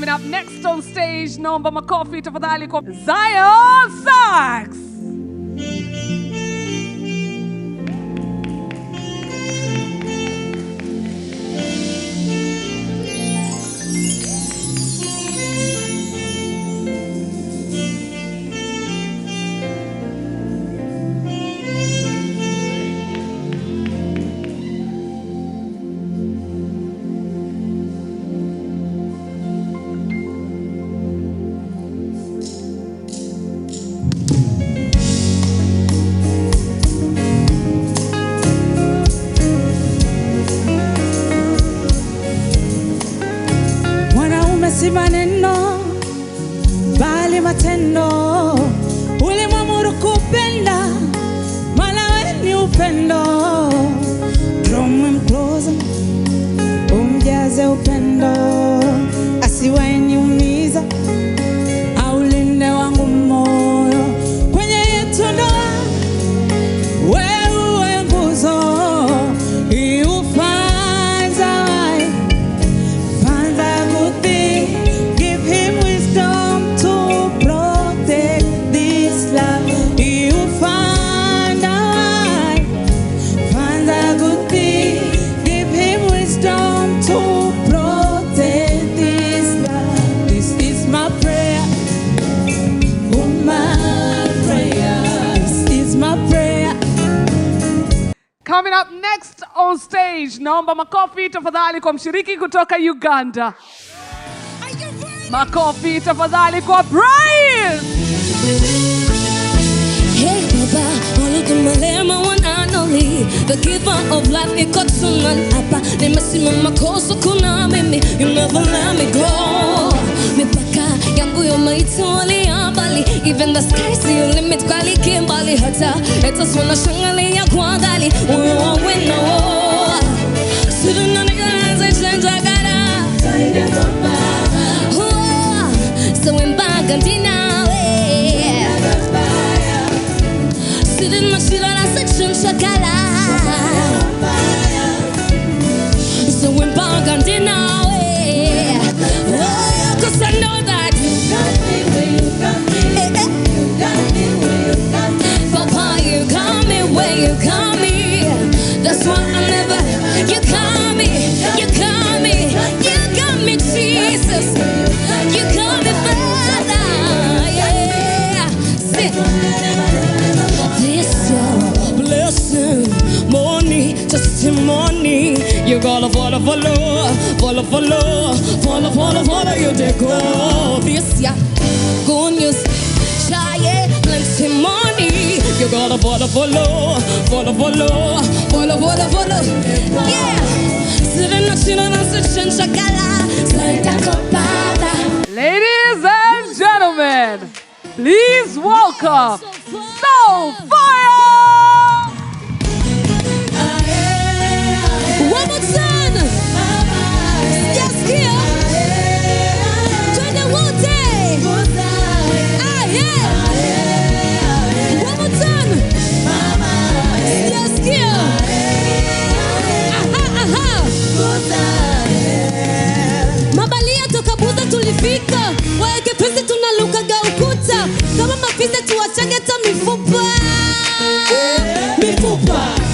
Coming up next on stage, naomba makofi tafadhali kwa Zion Sax. Si maneno bali matendo, ulimwamuru kupenda, maana wewe ni upendo. Draw him closer, umjaze upendo, asiwahi niumiza, aulinde wangu moyo kwenye yetu ndoa. Wewe nguzo Coming up next on stage, naomba makofi tafadhali kwa mshiriki kutoka Uganda. Makofi tafadhali kwa Brian. Hey Baba, ulitumulema wananoli, the giver of life, ikotungan hapa. Nimesimama kosa kuna mimi, you never let me go. Mipaka yangu yomaiti waliambali, even the sky see your limit kwali kimbali. Hata swana shangalia kwa gali, uwe wawena wo. Suduna niganaza chenja gara, so imbaga ndinawe. Sudden mashira section shakala, so imbaga ndinawe. Cause I know that you got me where you got me. Papa, you got me where you got me. That's why I never. You got me, you got me, you got me, Jesus. You got me further, yeah. Sit. This your blessing, money, testimony. You gotta follow, you take go. This ya, good news, shy, plenty money. You gotta follow. Yeah. Ladies and gentlemen, please welcome Soulfire! One more time. Yes, here. Join the one day. Ah, yeah. One more time. Yes, here. Aha. Mabalia toka Buza tulifika. Waeke pese tunaluka ukuta. Kama mafize tuwachage ta mifupa.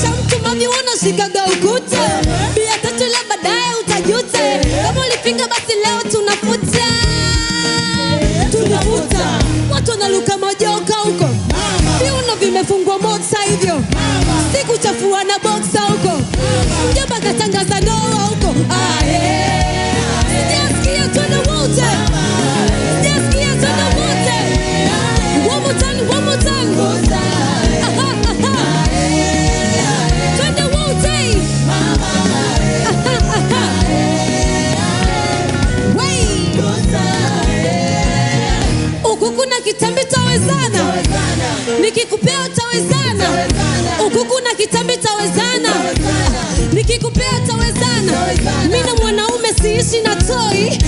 Chamtu mami wanashikaga ukuta. Bia tatula baadaye utajute. Kama ulifika basi leo tunafuta. Watu wanaluka majoka huko. Viuno vimefungwa motsa hivyo. Siku chafua na boxa huko. Mjomba katangaza ndoa huko. Ah yeah. Sijasikia twende wote. Sijasikia twende wote. One more time. Twende wote. Wait. Uku kuna kitambi tawezana. Nikikupea utawezana. Uku kuna kitambi tawezana. Nikikupea utawezana. Mina mwanaume siishi na toi.